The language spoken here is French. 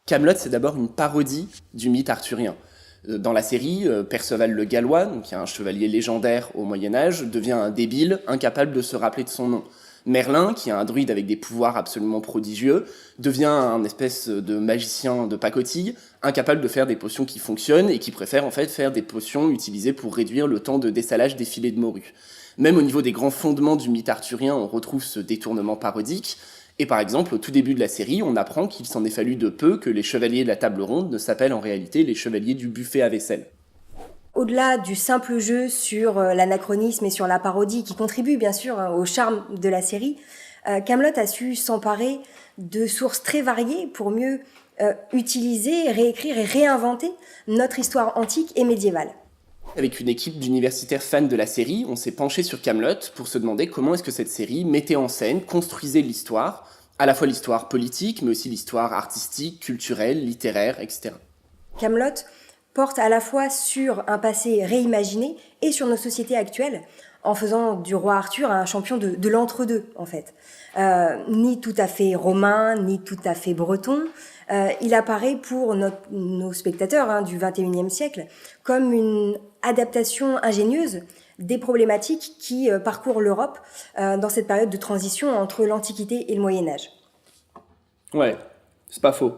Camelot, c'est d'abord une parodie du mythe arthurien. Dans la série, Perceval le Gallois, donc qui est un chevalier légendaire au Moyen-Âge, devient un débile, incapable de se rappeler de son nom. Merlin, qui est un druide avec des pouvoirs absolument prodigieux, devient un espèce de magicien de pacotille, incapable de faire des potions qui fonctionnent et qui préfère en fait faire des potions utilisées pour réduire le temps de dessalage des filets de morue. Même au niveau des grands fondements du mythe arthurien, on retrouve ce détournement parodique. Et par exemple, au tout début de la série, on apprend qu'il s'en est fallu de peu que les chevaliers de la table ronde ne s'appellent en réalité les chevaliers du buffet à vaisselle. Au-delà du simple jeu sur l'anachronisme et sur la parodie, qui contribue bien sûr au charme de la série, Kaamelott a su s'emparer de sources très variées pour mieux utiliser, réécrire et réinventer notre histoire antique et médiévale. Avec une équipe d'universitaires fans de la série, on s'est penché sur Camelot pour se demander comment est-ce que cette série mettait en scène, construisait l'histoire, à la fois l'histoire politique, mais aussi l'histoire artistique, culturelle, littéraire, etc. Kaamelott porte à la fois sur un passé réimaginé et sur nos sociétés actuelles, en faisant du roi Arthur un champion de l'entre-deux, en fait. Ni tout à fait romain, ni tout à fait breton. Il apparaît pour nos spectateurs du XXIe siècle comme une adaptation ingénieuse des problématiques qui parcourent l'Europe dans cette période de transition entre l'Antiquité et le Moyen-Âge. Ouais, c'est pas faux.